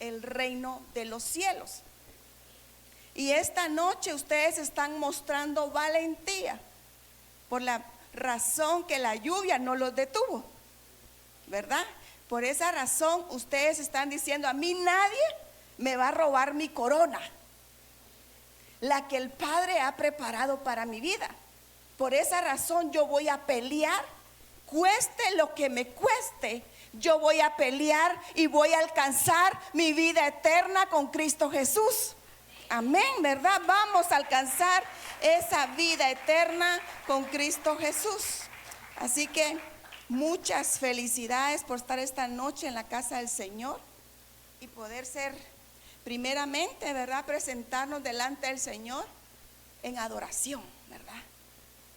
el reino de los cielos. Y esta noche ustedes están mostrando valentía por la razón que la lluvia no los detuvo, ¿verdad? Por esa razón ustedes están diciendo: a mí nadie me va a robar mi corona, la que el Padre ha preparado para mi vida. Por esa razón yo voy a pelear, cueste lo que me cueste. Yo voy a pelear y voy a alcanzar mi vida eterna con Cristo Jesús. Amén, ¿verdad? Vamos a alcanzar esa vida eterna con Cristo Jesús. Así que muchas felicidades por estar esta noche en la casa del Señor y poder ser, primeramente, ¿verdad?, presentarnos delante del Señor en adoración, ¿verdad?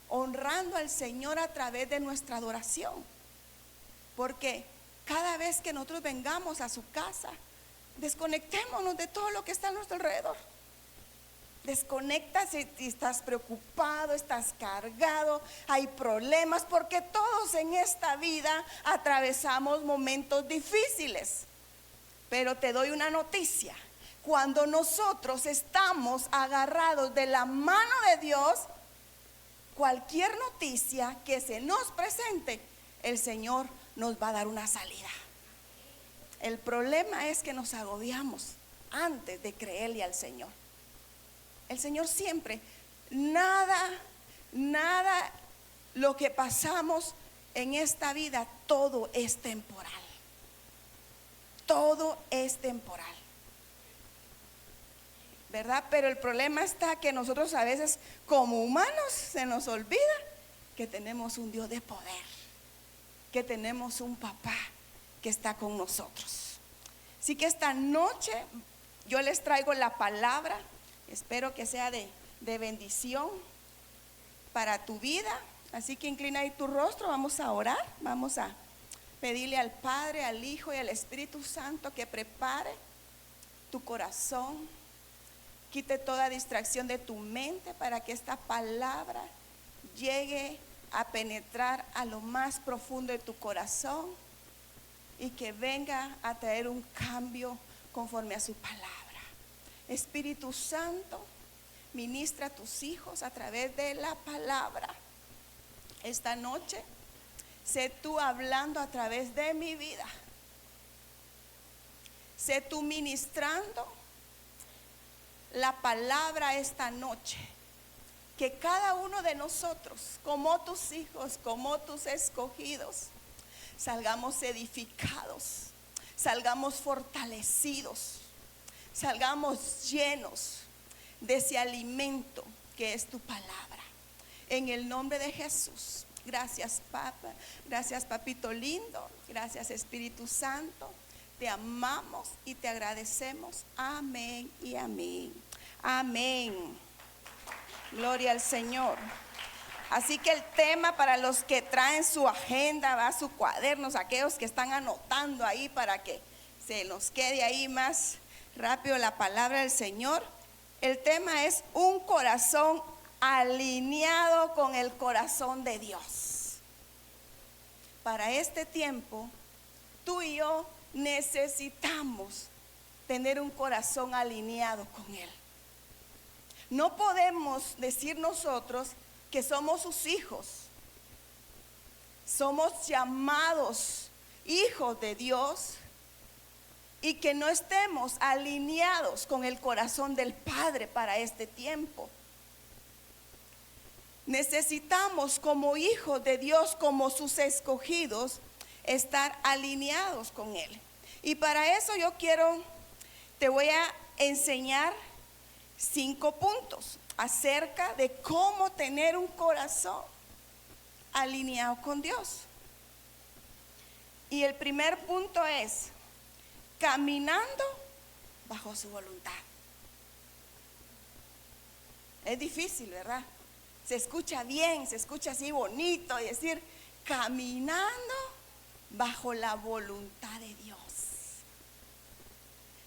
Honrando al Señor a través de nuestra adoración. Porque cada vez que nosotros vengamos a su casa, desconectémonos de todo lo que está a nuestro alrededor. Desconéctate si estás preocupado, estás cargado, hay problemas, porque todos en esta vida atravesamos momentos difíciles. Pero te doy una noticia: cuando nosotros estamos agarrados de la mano de Dios, cualquier noticia que se nos presente, el Señor nos va a dar una salida. El problema es que nos agobiamos antes de creerle al Señor. El Señor siempre, nada lo que pasamos en esta vida, todo es temporal. Todo es temporal, ¿verdad? Pero el problema está que nosotros a veces, como humanos, se nos olvida que tenemos un Dios de poder, que tenemos un papá que está con nosotros. Así que esta noche yo les traigo la palabra. Espero que sea de bendición para tu vida. Así que inclina ahí tu rostro, vamos a orar, vamos a pedirle al Padre, al Hijo y al Espíritu Santo que prepare tu corazón, quite toda distracción de tu mente para que esta palabra llegue a penetrar a lo más profundo de tu corazón y que venga a traer un cambio conforme a su palabra. Espíritu Santo, ministra a tus hijos a través de la palabra. Esta noche, sé tú hablando a través de mi vida. Sé tú ministrando la palabra esta noche. Que cada uno de nosotros, como tus hijos, como tus escogidos, salgamos edificados, salgamos fortalecidos, salgamos llenos de ese alimento que es tu palabra. En el nombre de Jesús. Gracias, Papa. Gracias, Papito lindo. Gracias, Espíritu Santo. Te amamos y te agradecemos. Amén y amén. Amén. Gloria al Señor. Así que el tema, para los que traen su agenda, va, sus cuadernos, aquellos que están anotando ahí para que se nos quede ahí más rápido la palabra del Señor. El tema es un corazón alineado con el corazón de Dios. Para este tiempo, tú y yo necesitamos tener un corazón alineado con Él. No podemos decir nosotros que somos sus hijos. Somos llamados hijos de Dios y que no estemos alineados con el corazón del Padre para este tiempo. Necesitamos, como hijos de Dios, como sus escogidos, estar alineados con Él. Y para eso te voy a enseñar 5 puntos acerca de cómo tener un corazón alineado con Dios. Y el primer punto es caminando bajo su voluntad. Es difícil, ¿verdad? Se escucha bien, se escucha así bonito y decir caminando bajo la voluntad de Dios.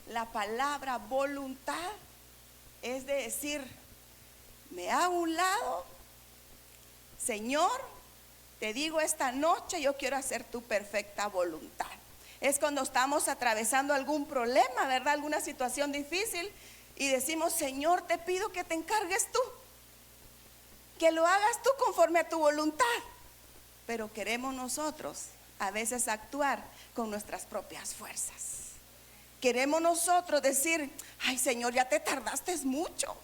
La palabra voluntad es de decir, me hago a un lado, Señor, te digo esta noche, yo quiero hacer tu perfecta voluntad. es cuando estamos atravesando algún problema, ¿verdad? Alguna situación difícil y decimos, Señor, te pido que te encargues tú, que lo hagas tú conforme a tu voluntad. Pero queremos nosotros a veces actuar con nuestras propias fuerzas. Queremos nosotros decir, ay Señor, ya te tardaste mucho.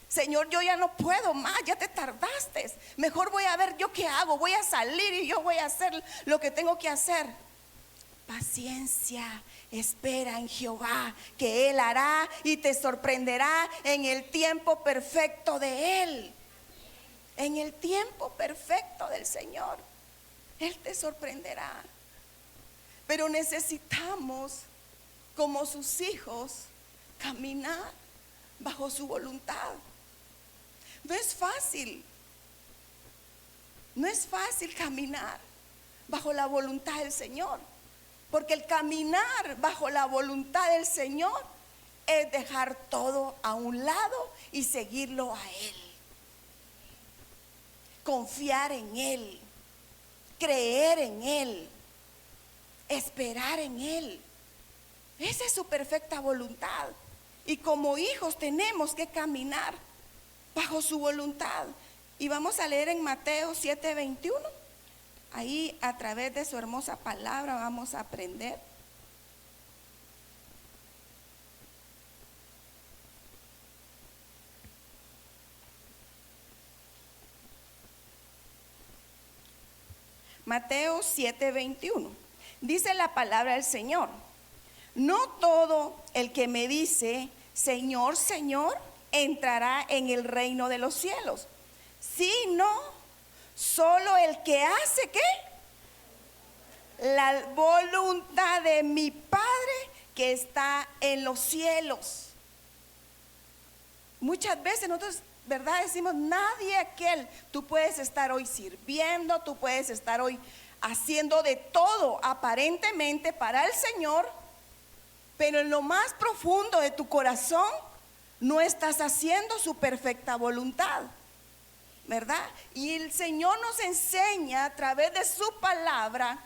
Señor, yo ya no puedo más, ya te tardaste. Mejor voy a ver yo qué hago, voy a salir y yo voy a hacer lo que tengo que hacer. Paciencia, espera en Jehová, que Él hará y te sorprenderá en el tiempo perfecto de Él. En el tiempo perfecto del Señor, Él te sorprenderá. Pero necesitamos, como sus hijos, caminar bajo su voluntad. No es fácil. No es fácil caminar bajo la voluntad del Señor. Porque el caminar bajo la voluntad del Señor es dejar todo a un lado y seguirlo a Él. Confiar en Él, creer en Él, esperar en Él. Esa es su perfecta voluntad. Y como hijos tenemos que caminar bajo su voluntad. Y vamos a leer en Mateo 7:21. Ahí a través de su hermosa palabra vamos a aprender. Mateo 7:21. Dice la palabra del Señor: no todo el que me dice, Señor, Señor, entrará en el reino de los cielos, sino solo el que hace, ¿qué? La voluntad de mi Padre que está en los cielos. Muchas veces nosotros, ¿verdad? Decimos, nadie aquel. Tú puedes estar hoy sirviendo, tú puedes estar hoy haciendo de todo aparentemente para el Señor, pero en lo más profundo de tu corazón no estás haciendo su perfecta voluntad, ¿verdad? Y el Señor nos enseña a través de su palabra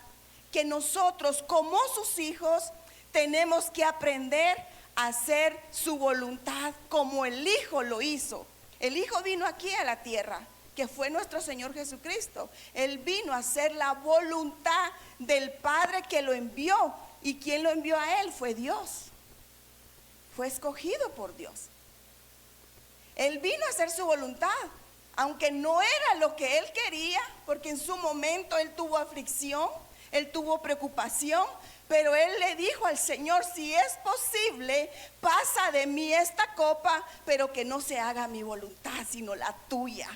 que nosotros como sus hijos tenemos que aprender a hacer su voluntad como el Hijo lo hizo. El Hijo vino aquí a la tierra, que fue nuestro Señor Jesucristo. Él vino a hacer la voluntad del Padre que lo envió. ¿Y quién lo envió a Él? Fue Dios. Fue escogido por Dios. Él vino a hacer su voluntad, aunque no era lo que Él quería, porque en su momento Él tuvo aflicción, Él tuvo preocupación, pero Él le dijo al Señor, si es posible, pasa de mí esta copa, pero que no se haga mi voluntad, sino la tuya.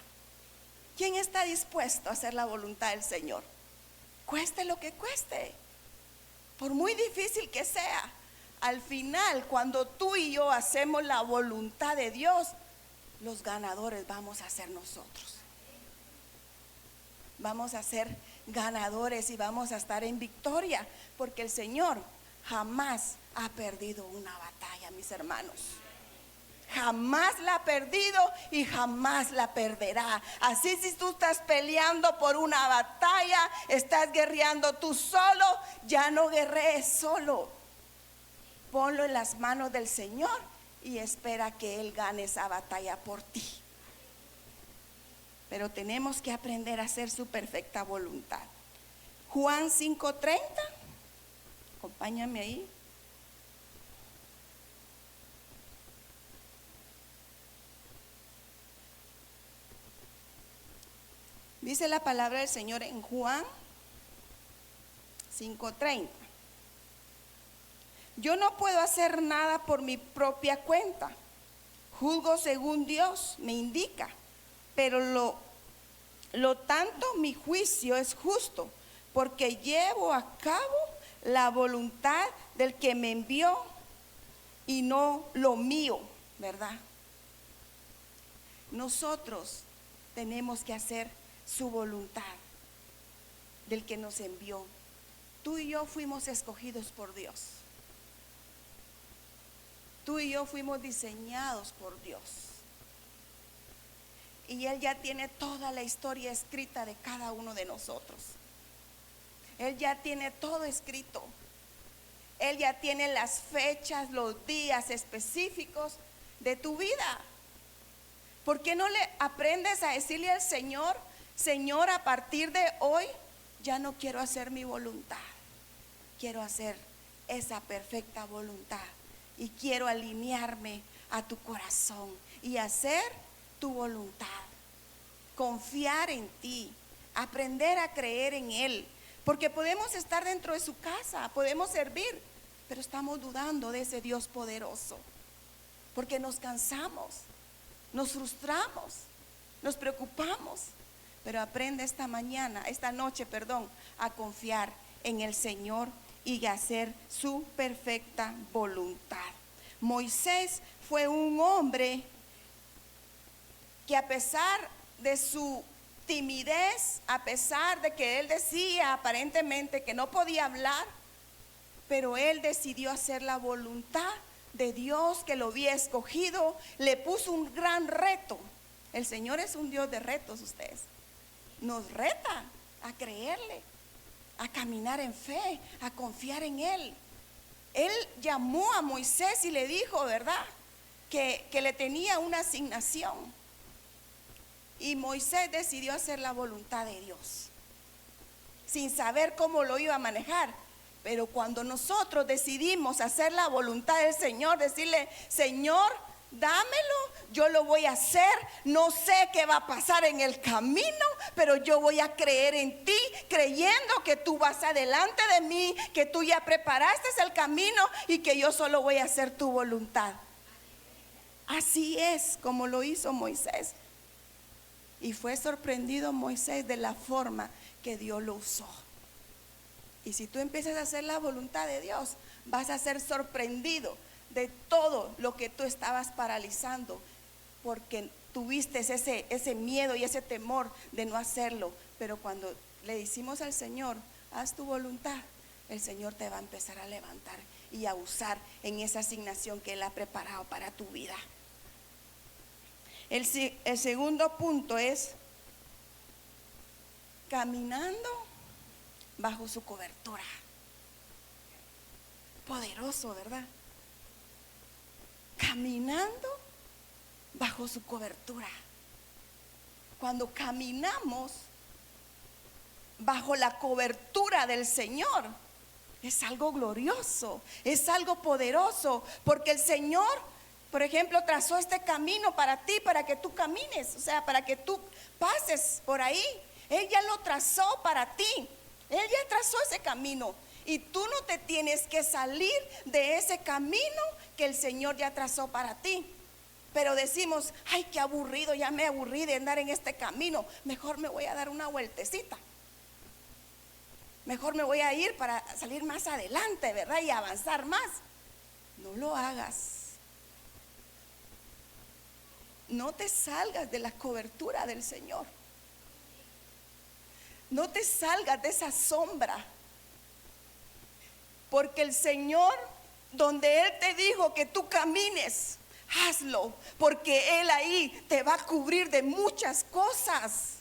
¿Quién está dispuesto a hacer la voluntad del Señor? Cueste lo que cueste, por muy difícil que sea. Al final, cuando tú y yo hacemos la voluntad de Dios, los ganadores vamos a ser nosotros. Vamos a ser ganadores y vamos a estar en victoria, porque el Señor jamás ha perdido una batalla, mis hermanos. Jamás la ha perdido y jamás la perderá. Así, si tú estás peleando por una batalla, estás guerreando tú solo, ya no guerrees solo. Ponlo en las manos del Señor y espera que Él gane esa batalla por ti. Pero tenemos que aprender a hacer su perfecta voluntad. Juan 5:30, acompáñame ahí. Dice la palabra del Señor en Juan 5:30. Yo no puedo hacer nada por mi propia cuenta. Juzgo según Dios me indica, pero lo tanto mi juicio es justo, porque llevo a cabo la voluntad del que me envió y no lo mío, ¿verdad? Nosotros tenemos que hacer su voluntad del que nos envió. Tú y yo fuimos escogidos por Dios. Tú y yo fuimos diseñados por Dios. Y Él ya tiene toda la historia escrita de cada uno de nosotros. Él ya tiene todo escrito. Él ya tiene las fechas, los días específicos de tu vida. ¿Por qué no le aprendes a decirle al Señor: Señor, a partir de hoy ya no quiero hacer mi voluntad, quiero hacer esa perfecta voluntad y quiero alinearme a tu corazón y hacer tu voluntad, confiar en ti, aprender a creer en Él? Porque podemos estar dentro de su casa, podemos servir, pero estamos dudando de ese Dios poderoso, porque nos cansamos, nos frustramos, nos preocupamos. Pero aprende esta noche, a confiar en el Señor y a hacer su perfecta voluntad. Moisés fue un hombre que, a pesar de su timidez, a pesar de que él decía aparentemente que no podía hablar, pero él decidió hacer la voluntad de Dios que lo había escogido. Le puso un gran reto. El Señor es un Dios de retos, ustedes. Nos reta a creerle, a caminar en fe, a confiar en Él. Él llamó a Moisés y le dijo, ¿verdad?, que le tenía una asignación. Y Moisés decidió hacer la voluntad de Dios, sin saber cómo lo iba a manejar. Pero cuando nosotros decidimos hacer la voluntad del Señor, decirle: Señor, dámelo, yo lo voy a hacer, no sé qué va a pasar en el camino, pero yo voy a creer en ti, creyendo que tú vas adelante de mí, que tú ya preparaste el camino y que yo solo voy a hacer tu voluntad. Así es como lo hizo Moisés. Y fue sorprendido Moisés de la forma que Dios lo usó. Y si tú empiezas a hacer la voluntad de Dios, vas a ser sorprendido de todo lo que tú estabas paralizando, porque tuviste ese miedo y ese temor de no hacerlo. Pero cuando le decimos al Señor: haz tu voluntad, el Señor te va a empezar a levantar y a usar en esa asignación que Él ha preparado para tu vida. El segundo punto es caminando bajo su cobertura. Poderoso, ¿verdad? Caminando bajo su cobertura. Cuando caminamos bajo la cobertura del Señor, es algo glorioso, es algo poderoso, porque el Señor, por ejemplo, trazó este camino para ti, para que tú camines, o sea, para que tú pases por ahí. Él ya lo trazó para ti, Él ya trazó ese camino, y tú no te tienes que salir de ese camino que el Señor ya trazó para ti. Pero decimos: ay, qué aburrido, ya me aburrí de andar en este camino, mejor me voy a dar una vueltecita, mejor me voy a ir para salir más adelante, ¿verdad?, y avanzar más. No lo hagas. No te salgas de la cobertura del Señor. No te salgas de esa sombra, porque el Señor, donde Él te dijo que tú camines, hazlo, porque Él ahí te va a cubrir de muchas cosas.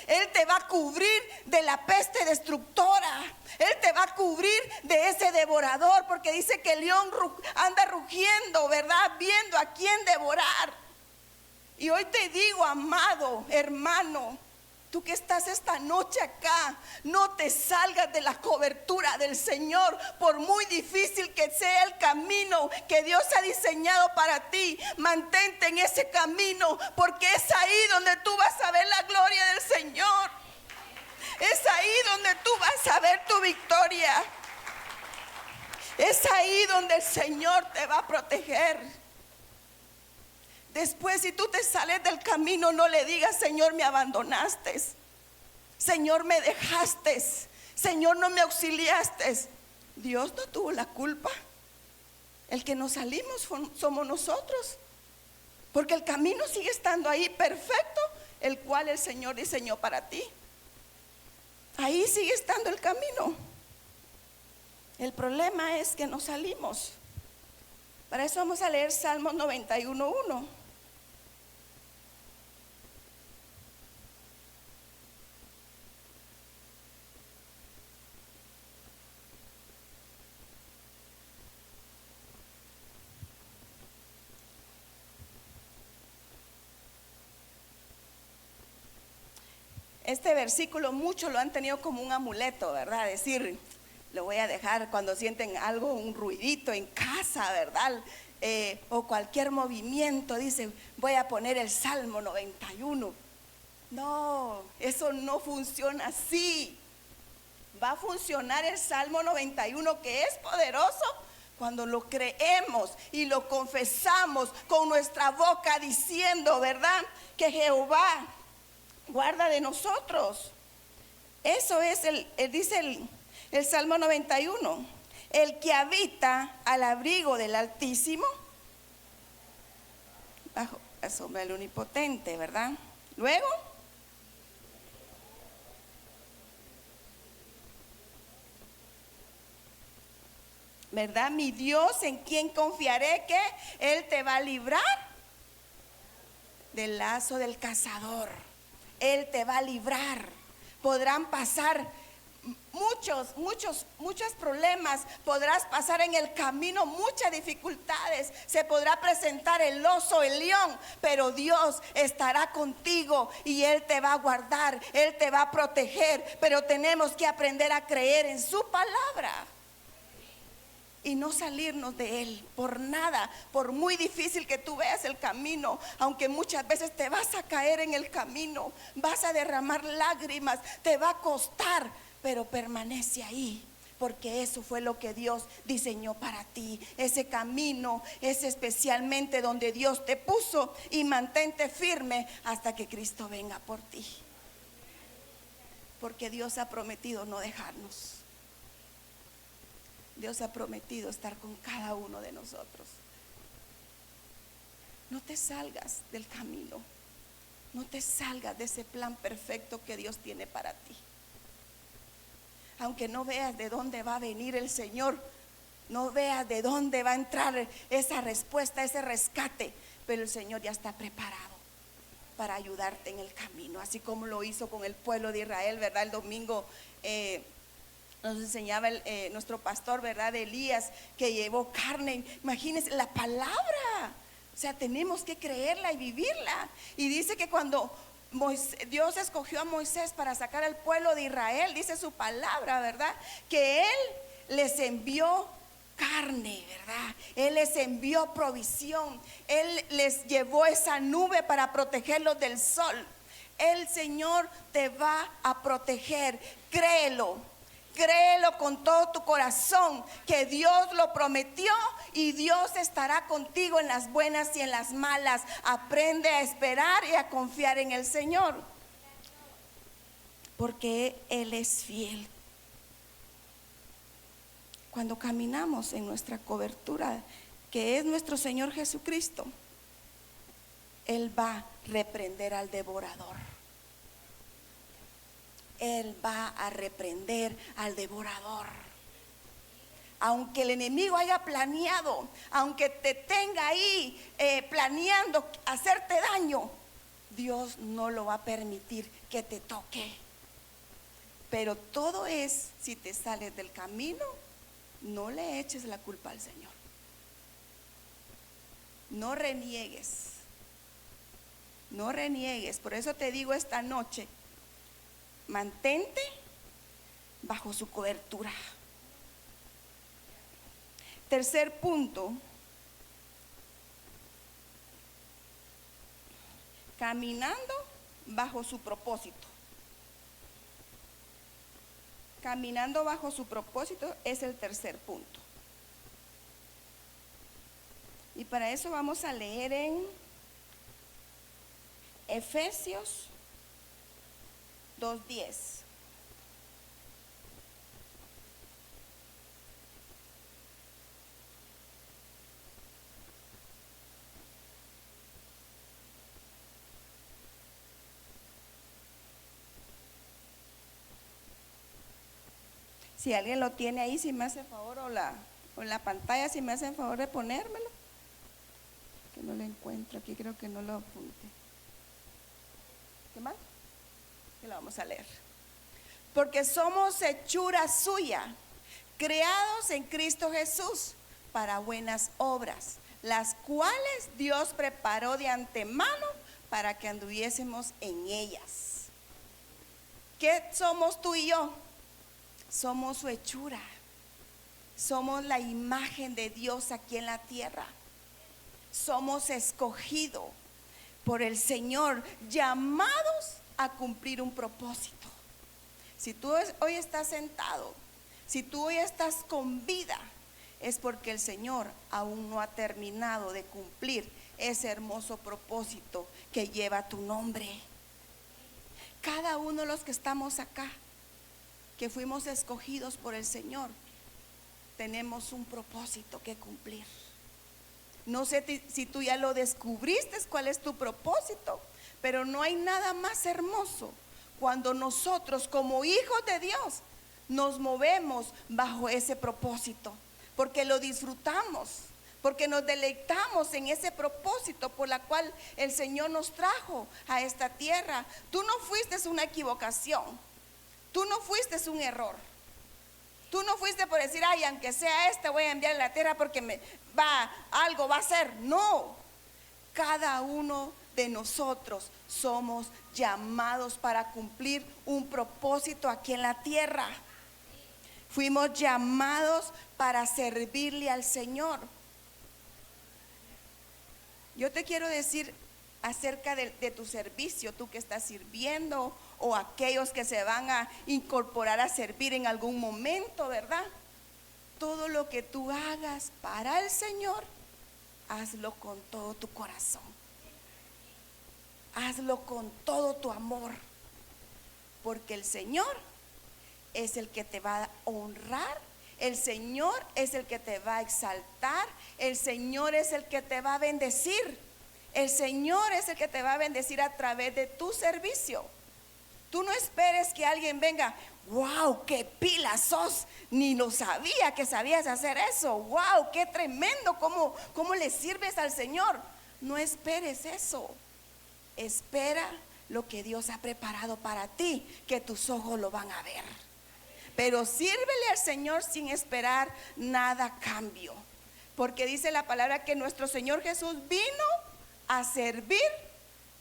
Él te va a cubrir de la peste destructora. Él te va a cubrir de ese devorador, porque dice que el león anda rugiendo, ¿verdad?, viendo a quién devorar. Y hoy te digo, amado hermano, tú que estás esta noche acá, no te salgas de la cobertura del Señor, por muy difícil que sea el camino que Dios ha diseñado para ti. Mantente en ese camino, porque es ahí donde tú vas a ver la gloria del Señor. Es ahí donde tú vas a ver tu victoria. Es ahí donde el Señor te va a proteger. Después, si tú te sales del camino, no le digas: Señor, me abandonaste, Señor, me dejaste, Señor, no me auxiliaste. Dios no tuvo la culpa. El que nos salimos somos nosotros, porque el camino sigue estando ahí perfecto, el cual el Señor diseñó para ti. Ahí sigue estando el camino. El problema es que nos salimos. Para eso vamos a leer Salmos 91:1. Este versículo muchos lo han tenido como un amuleto, ¿verdad? Decir, lo voy a dejar cuando sienten algo, un ruidito en casa, ¿verdad? O cualquier movimiento, dice, voy a poner el Salmo 91. No, eso no funciona así. Va a funcionar el Salmo 91, que es poderoso cuando lo creemos y lo confesamos con nuestra boca, diciendo, ¿verdad?, que Jehová guarda de nosotros. Eso es dice el Salmo 91, el que habita al abrigo del Altísimo, bajo la sombra del Omnipotente, ¿verdad? Luego, ¿verdad? Mi Dios, en quien confiaré, que Él te va a librar del lazo del cazador. Él te va a librar. Podrán pasar muchos problemas, podrás pasar en el camino muchas dificultades, se podrá presentar el oso, el león, pero Dios estará contigo y Él te va a guardar, Él te va a proteger. Pero tenemos que aprender a creer en su palabra y no salirnos de Él por nada, por muy difícil que tú veas el camino, aunque muchas veces te vas a caer en el camino, vas a derramar lágrimas, te va a costar, pero permanece ahí, porque eso fue lo que Dios diseñó para ti. Ese camino es especialmente donde Dios te puso, y mantente firme hasta que Cristo venga por ti, porque Dios ha prometido no dejarnos. Dios ha prometido estar con cada uno de nosotros. No te salgas del camino, no te salgas de ese plan perfecto que Dios tiene para ti. Aunque no veas de dónde va a venir el Señor, no veas de dónde va a entrar esa respuesta, ese rescate, pero el Señor ya está preparado para ayudarte en el camino, así como lo hizo con el pueblo de Israel, ¿verdad? El domingo nos enseñaba nuestro pastor, ¿verdad?, de Elías, que llevó carne. Imagínense la palabra, o sea, tenemos que creerla y vivirla. Y dice que cuando Dios escogió a Moisés para sacar al pueblo de Israel, dice su palabra, ¿verdad?, que Él les envió carne, ¿verdad? Él les envió provisión, Él les llevó esa nube para protegerlos del sol. El Señor te va a proteger, créelo. Créelo con todo tu corazón, que Dios lo prometió y Dios estará contigo en las buenas y en las malas. Aprende a esperar y a confiar en el Señor, porque Él es fiel. Cuando caminamos en nuestra cobertura, que es nuestro Señor Jesucristo, Él va a reprender al devorador. Él va a reprender al devorador. Aunque el enemigo haya planeado, aunque te tenga ahí planeando hacerte daño, Dios no lo va a permitir que te toque. Pero todo es, si te sales del camino, no le eches la culpa al Señor. No reniegues. No reniegues. Por eso te digo esta noche, mantente bajo su cobertura. Tercer punto, caminando bajo su propósito. Caminando bajo su propósito es el tercer punto. Y para eso vamos a leer en Efesios 2:10. Si alguien lo tiene ahí, si me hace favor, o en la pantalla, si me hacen favor de ponérmelo, que no lo encuentro aquí, creo que no lo apunté. ¿Qué más? Que lo vamos a leer. Porque somos hechura suya, creados en Cristo Jesús para buenas obras, las cuales Dios preparó de antemano para que anduviésemos en ellas. ¿Qué somos tú y yo? Somos su hechura. Somos la imagen de Dios aquí en la tierra. Somos escogidos por el Señor, llamados a cumplir un propósito. Si tú hoy estás sentado, si tú hoy estás con vida, es porque el Señor aún no ha terminado de cumplir ese hermoso propósito que lleva tu nombre. Cada uno de los que estamos acá, que fuimos escogidos por el Señor, tenemos un propósito que cumplir. No sé si tú ya lo descubriste cuál es tu propósito, pero no hay nada más hermoso cuando nosotros como hijos de Dios nos movemos bajo ese propósito, porque lo disfrutamos, porque nos deleitamos en ese propósito por la cual el Señor nos trajo a esta tierra. Tú no fuiste una equivocación, tú no fuiste un error. Tú no fuiste por decir, ay, aunque sea voy a enviar a la tierra porque algo va a ser. No, cada uno de nosotros somos llamados para cumplir un propósito aquí en la tierra. Fuimos llamados para servirle al Señor. Yo te quiero decir acerca de tu servicio, tú que estás sirviendo o aquellos que se van a incorporar a servir en algún momento, ¿verdad? Todo lo que tú hagas para el Señor, hazlo con todo tu corazón. Hazlo con todo tu amor, porque el Señor es el que te va a honrar, el Señor es el que te va a exaltar, el Señor es el que te va a bendecir, el Señor es el que te va a bendecir a través de tu servicio. Tú no esperes que alguien venga, wow, qué pila sos, ni lo sabía que sabías hacer eso, wow, qué tremendo, cómo le sirves al Señor. No esperes eso, espera lo que Dios ha preparado para ti, que tus ojos lo van a ver. Pero sírvele al Señor sin esperar nada a cambio, porque dice la palabra que nuestro Señor Jesús vino a servir,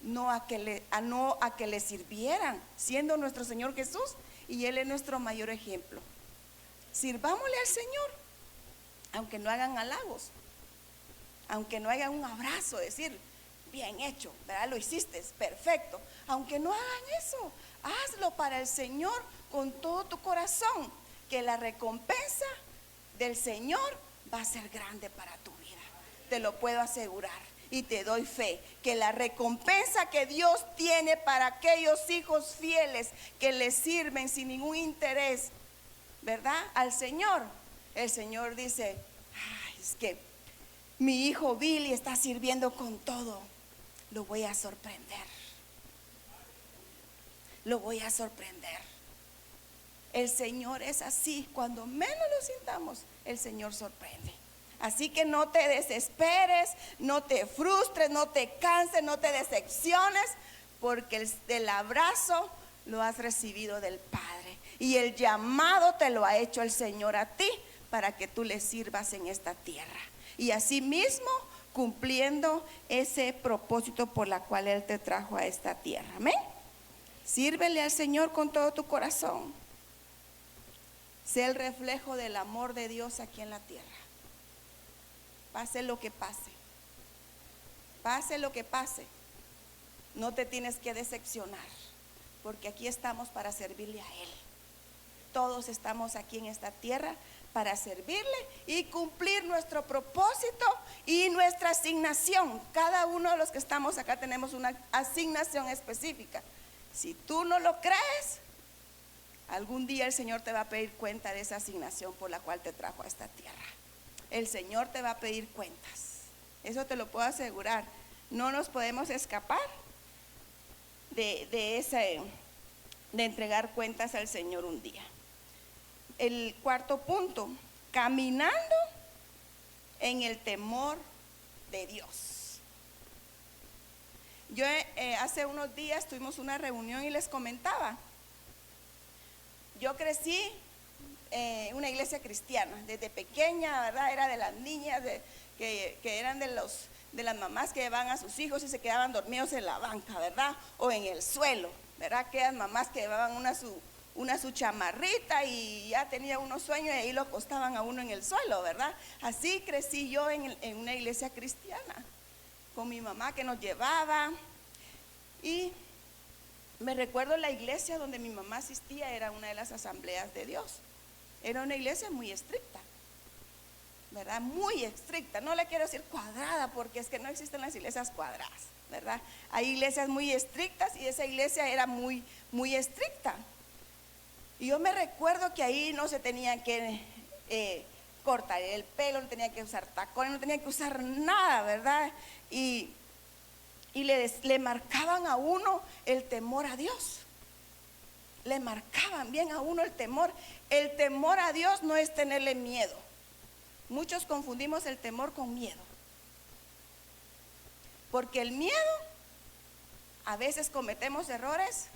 no a que le sirvieran, siendo nuestro Señor Jesús y Él es nuestro mayor ejemplo. Sirvámosle al Señor, aunque no hagan halagos, aunque no hagan un abrazo, decir, bien hecho, ¿verdad? Lo hiciste, perfecto. Aunque no hagan eso, hazlo para el Señor con todo tu corazón, que la recompensa del Señor va a ser grande para tu vida. Te lo puedo asegurar y te doy fe que la recompensa que Dios tiene para aquellos hijos fieles que le sirven sin ningún interés, ¿verdad? Al Señor, el Señor dice, ay, es que mi hijo Billy está sirviendo con todo. Lo voy a sorprender. Lo voy a sorprender. El Señor es así. Cuando menos lo sintamos, el Señor sorprende. Así que no te desesperes, no te frustres, no te canses, no te decepciones, porque el abrazo lo has recibido del Padre. Y el llamado te lo ha hecho el Señor a ti para que tú le sirvas en esta tierra. Y así mismo cumpliendo ese propósito por la cual Él te trajo a esta tierra. Amén. Sírvele al Señor con todo tu corazón. Sé el reflejo del amor de Dios aquí en la tierra. Pase lo que pase. Pase lo que pase. No te tienes que decepcionar, porque aquí estamos para servirle a Él. Todos estamos aquí en esta tierra para servirle y cumplir nuestro propósito y nuestra asignación. Cada uno de los que estamos acá tenemos una asignación específica. Si tú no lo crees, algún día el Señor te va a pedir cuenta de esa asignación por la cual te trajo a esta tierra. El Señor te va a pedir cuentas. Eso te lo puedo asegurar. No nos podemos escapar de entregar cuentas al Señor un día. El cuarto punto, caminando en el temor de Dios. Yo hace unos días tuvimos una reunión y les comentaba, yo crecí en una iglesia cristiana, desde pequeña, ¿verdad? Era de las niñas que eran de las mamás que llevaban a sus hijos y se quedaban dormidos en la banca, ¿verdad? O en el suelo, ¿verdad? Aquellas mamás que llevaban una su chamarrita y ya tenía unos sueños y ahí lo acostaban a uno en el suelo, ¿verdad? Así crecí yo en una iglesia cristiana, con mi mamá que nos llevaba. Y me recuerdo la iglesia donde mi mamá asistía, era una de las asambleas de Dios. Era una iglesia muy estricta, ¿verdad? Muy estricta. No le quiero decir cuadrada porque es que no existen las iglesias cuadradas, ¿verdad? Hay iglesias muy estrictas y esa iglesia era muy, muy estricta. Y yo me recuerdo que ahí no se tenían que cortar el pelo, no tenía que usar tacones, no tenía que usar nada, ¿verdad? Y le marcaban a uno el temor a Dios. Le marcaban bien a uno el temor. El temor a Dios no es tenerle miedo. Muchos confundimos el temor con miedo. Porque el miedo, a veces cometemos errores,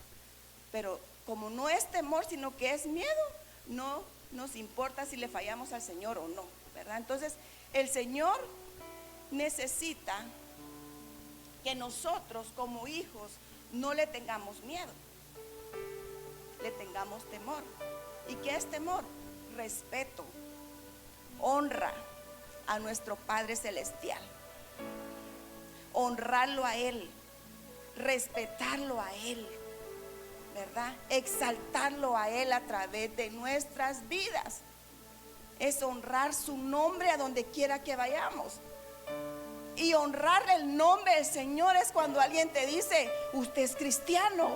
pero como no es temor, sino que es miedo, no nos importa si le fallamos al Señor o no, ¿verdad? Entonces, el Señor necesita que nosotros como hijos no le tengamos miedo, le tengamos temor. ¿Y qué es temor? Respeto, honra a nuestro Padre Celestial, honrarlo a Él, respetarlo a Él, ¿verdad? Exaltarlo a Él a través de nuestras vidas. Es honrar su nombre a donde quiera que vayamos. Y honrar el nombre del Señor es cuando alguien te dice, usted es cristiano,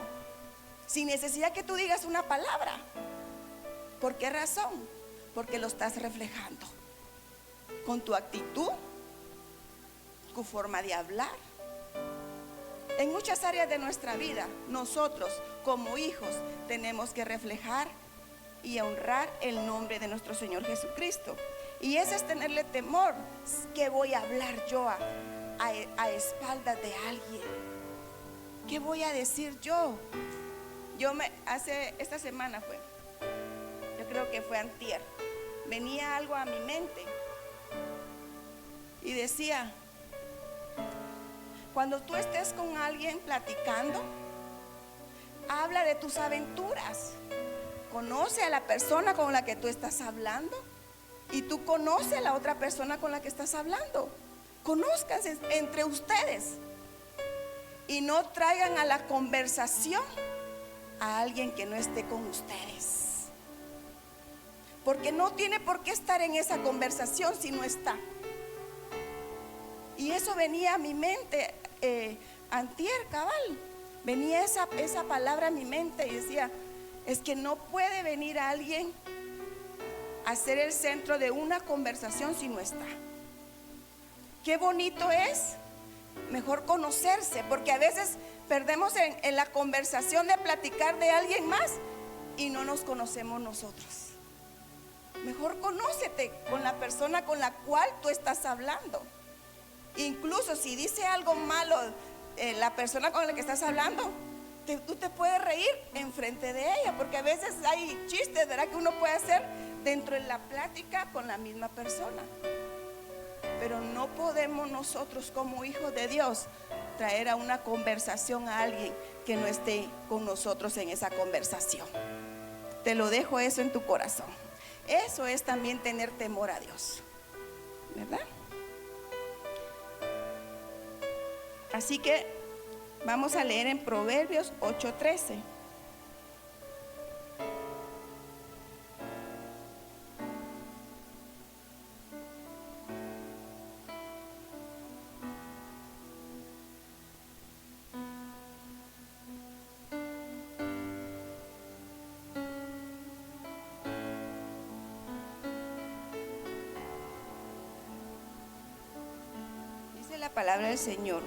sin necesidad que tú digas una palabra. ¿Por qué razón? Porque lo estás reflejando con tu actitud, tu forma de hablar. En muchas áreas de nuestra vida, nosotros como hijos tenemos que reflejar y honrar el nombre de nuestro Señor Jesucristo. Y ese es tenerle temor. ¿Qué voy a hablar yo a espaldas de alguien? ¿Qué voy a decir yo? Esta semana fue, yo creo que fue antier, venía algo a mi mente y decía, cuando tú estés con alguien platicando, habla de tus aventuras. Conoce a la persona con la que tú estás hablando y tú conoces a la otra persona con la que estás hablando. Conózcanse entre ustedes y no traigan a la conversación a alguien que no esté con ustedes, porque no tiene por qué estar en esa conversación si no está. Y eso venía a mi mente antier, cabal. Venía esa palabra a mi mente y decía, es que no puede venir alguien a ser el centro de una conversación si no está. Qué bonito es mejor conocerse, porque a veces perdemos en la conversación de platicar de alguien más y no nos conocemos nosotros. Mejor conócete con la persona con la cual tú estás hablando. Incluso si dice algo malo la persona con la que estás hablando, tú te puedes reír enfrente de ella, porque a veces hay chistes, ¿verdad?, que uno puede hacer dentro de la plática con la misma persona. Pero no podemos nosotros como hijos de Dios traer a una conversación a alguien que no esté con nosotros en esa conversación. Te lo dejo eso en tu corazón. Eso es también tener temor a Dios, ¿verdad? Así que vamos a leer en Proverbios 8:13. Dice la palabra del Señor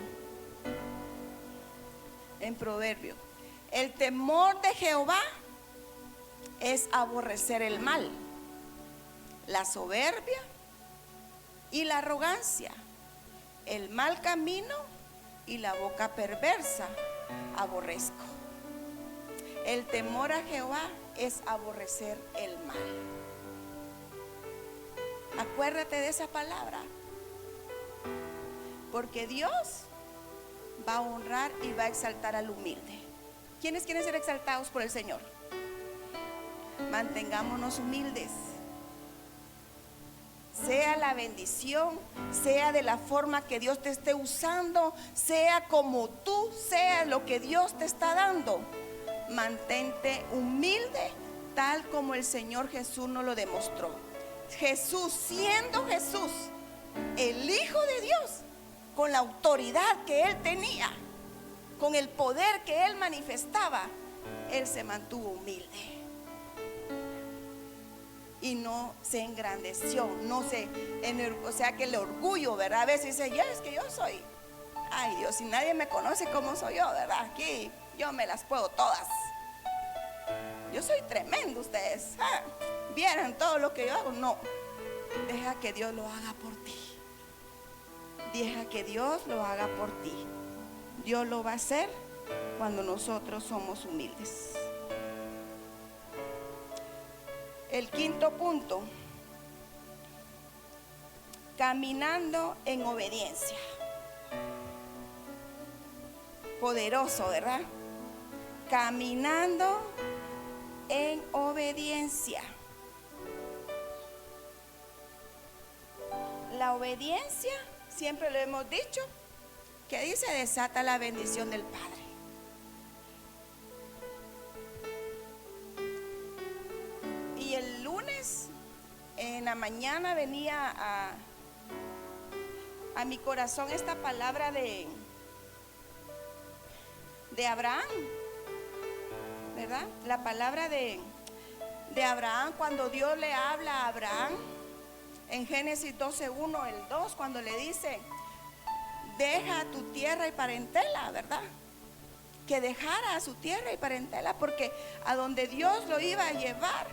en Proverbio: el temor de Jehová es aborrecer el mal, la soberbia y la arrogancia, el mal camino y la boca perversa aborrezco. El temor a Jehová es aborrecer el mal. Acuérdate de esa palabra, porque Dios va a honrar y va a exaltar al humilde. ¿Quiénes quieren ser exaltados por el Señor? Mantengámonos humildes. Sea la bendición, sea de la forma que Dios te esté usando, sea como tú seas lo que Dios te está dando, mantente humilde, tal como el Señor Jesús nos lo demostró. Jesús, siendo Jesús el Hijo de Dios, con la autoridad que Él tenía, con el poder que Él manifestaba, Él se mantuvo humilde y no se engrandeció, o sea que el orgullo, ¿verdad? A veces dice, es que yo soy, ay Dios, si nadie me conoce como soy yo, ¿verdad? Aquí yo me las puedo todas, yo soy tremendo, ustedes vieran todo lo que yo hago. No, deja que Dios lo haga por ti, deja que Dios lo haga por ti. Dios lo va a hacer cuando nosotros somos humildes. El quinto punto, caminando en obediencia. Poderoso, ¿verdad? Caminando en obediencia. La obediencia, siempre lo hemos dicho, que dice, desata la bendición del Padre. Y el lunes en la mañana venía a mi corazón esta palabra de Abraham, ¿verdad? La palabra de Abraham, cuando Dios le habla a Abraham en Génesis 12:1, el 2, cuando le dice, deja tu tierra y parentela, ¿verdad? Que dejara su tierra y parentela, porque a donde Dios lo iba a llevar,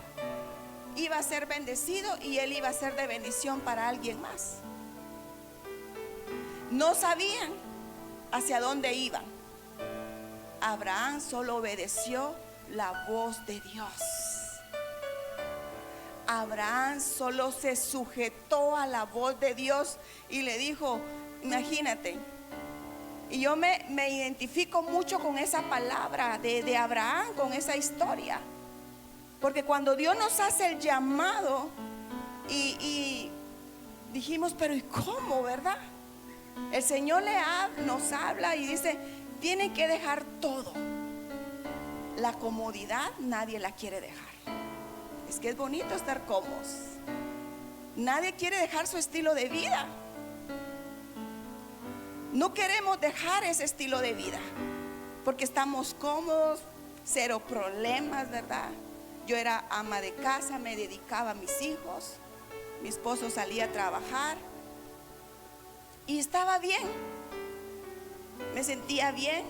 iba a ser bendecido y él iba a ser de bendición para alguien más. No sabían hacia dónde iban. Abraham solo obedeció la voz de Dios. Abraham solo se sujetó a la voz de Dios y le dijo, imagínate. Y yo me identifico mucho con esa palabra de Abraham, con esa historia. Porque cuando Dios nos hace el llamado y dijimos, pero ¿y cómo, verdad? El Señor nos habla y dice, tienen que dejar todo. La comodidad nadie la quiere dejar. Es que es bonito estar cómodos. Nadie quiere dejar su estilo de vida. No queremos dejar ese estilo de vida porque estamos cómodos, cero problemas, ¿verdad? Yo era ama de casa, me dedicaba a mis hijos, mi esposo salía a trabajar y estaba bien, me sentía bien,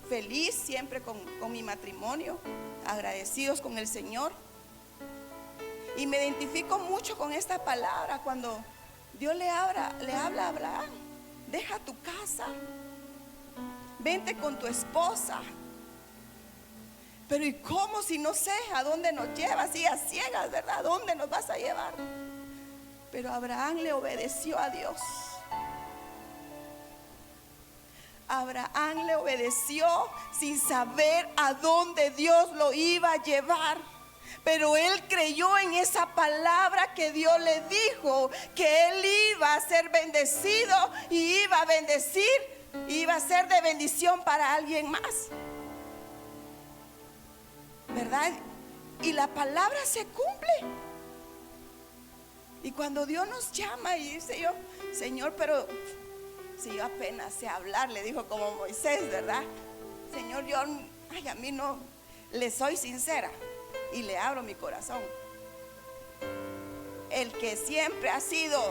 feliz siempre con mi matrimonio, agradecidos con el Señor. Y me identifico mucho con esta palabra cuando Dios le habla a Abraham, deja tu casa, vente con tu esposa. Pero ¿y cómo si no sé a dónde nos llevas? Y a ciegas, ¿verdad? ¿A dónde nos vas a llevar? Pero Abraham le obedeció a Dios. Abraham le obedeció sin saber a dónde Dios lo iba a llevar. Pero él creyó en esa palabra que Dios le dijo, que él iba a ser bendecido y iba a bendecir, iba a ser de bendición para alguien más, ¿verdad? Y la palabra se cumple. Y cuando Dios nos llama y dice yo, Señor, pero si yo apenas sé hablar, le dijo como Moisés, ¿verdad? Señor, yo, a mí no, le soy sincera y le abro mi corazón. El que siempre ha sido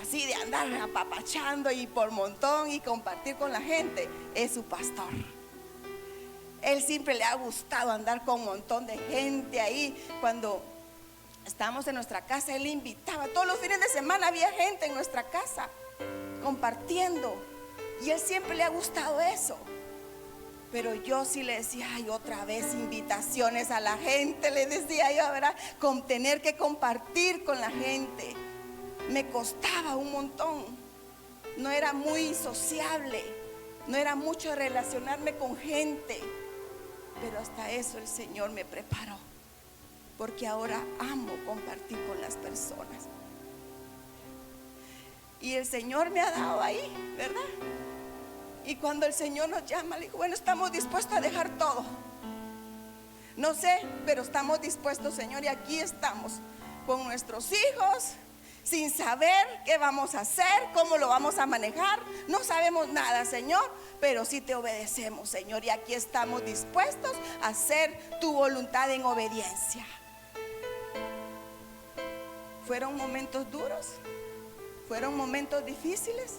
así de andar apapachando y por montón y compartir con la gente es su pastor. Él siempre le ha gustado andar con un montón de gente ahí. Cuando estábamos en nuestra casa, él invitaba. Todos los fines de semana había gente en nuestra casa compartiendo. Y él siempre le ha gustado eso. Pero yo sí le decía, ay, otra vez invitaciones a la gente, le decía yo, ¿verdad? Con tener que compartir con la gente. Me costaba un montón. No era muy sociable. No era mucho relacionarme con gente, pero hasta eso el Señor me preparó, porque ahora amo compartir con las personas. Y el Señor me ha dado ahí, ¿verdad? Y cuando el Señor nos llama, le digo, bueno, estamos dispuestos a dejar todo. No sé, pero estamos dispuestos, Señor, y aquí estamos con nuestros hijos, sin saber qué vamos a hacer, cómo lo vamos a manejar. No sabemos nada, Señor, pero sí te obedecemos, Señor, y aquí estamos dispuestos a hacer tu voluntad en obediencia. Fueron momentos duros, fueron momentos difíciles,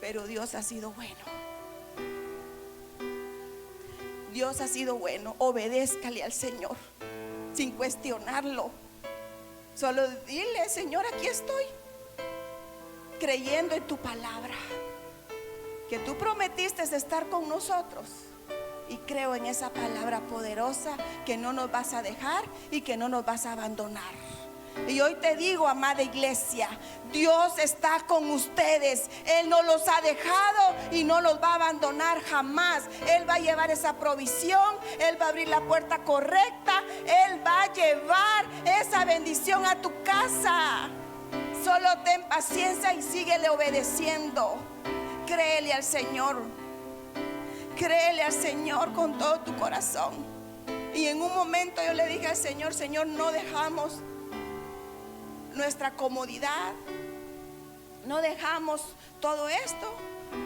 pero Dios ha sido bueno. Dios ha sido bueno. Obedézcale al Señor sin cuestionarlo. Solo dile, Señor, aquí estoy, creyendo en tu palabra, que tú prometiste estar con nosotros. Y creo en esa palabra poderosa, que no nos vas a dejar y que no nos vas a abandonar. Y hoy te digo, amada iglesia, Dios está con ustedes. Él no los ha dejado y no los va a abandonar jamás. Él va a llevar esa provisión, Él va a abrir la puerta correcta, Él va a llevar esa bendición a tu casa. Solo ten paciencia y síguele obedeciendo. Créele al Señor, créele al Señor con todo tu corazón. Y en un momento yo le dije al Señor, Señor, no dejamos nuestra comodidad, no dejamos todo esto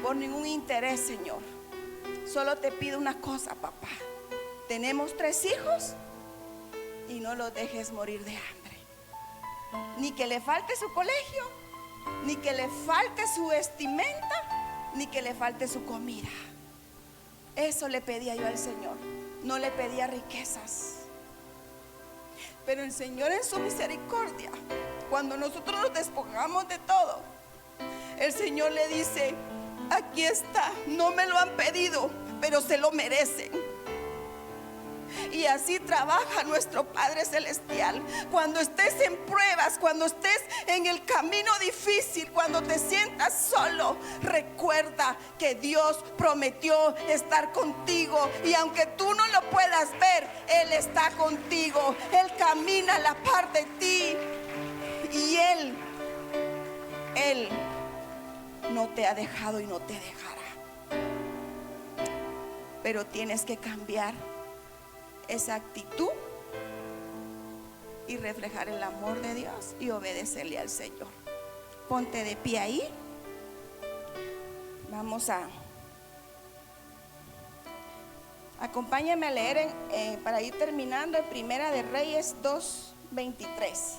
por ningún interés, Señor. Solo te pido una cosa, papá. Tenemos 3 hijos y no los dejes morir de hambre. Ni que le falte su colegio, ni que le falte su vestimenta, ni que le falte su comida. Eso le pedía yo al Señor. No le pedía riquezas. Pero el Señor, en su misericordia, cuando nosotros nos despojamos de todo, el Señor le dice, aquí está, no me lo han pedido, pero se lo merecen. Y así trabaja nuestro Padre Celestial. Cuando estés en pruebas, cuando estés en el camino difícil, cuando te sientas solo, recuerda que Dios prometió estar contigo. Y aunque tú no lo puedas ver, Él está contigo. Él camina a la par de ti. Y Él no te ha dejado y no te dejará. Pero tienes que cambiar esa actitud y reflejar el amor de Dios y obedecerle al Señor. Ponte de pie ahí. Vamos a acompáñame a leer para ir terminando en Primera de Reyes 2:23.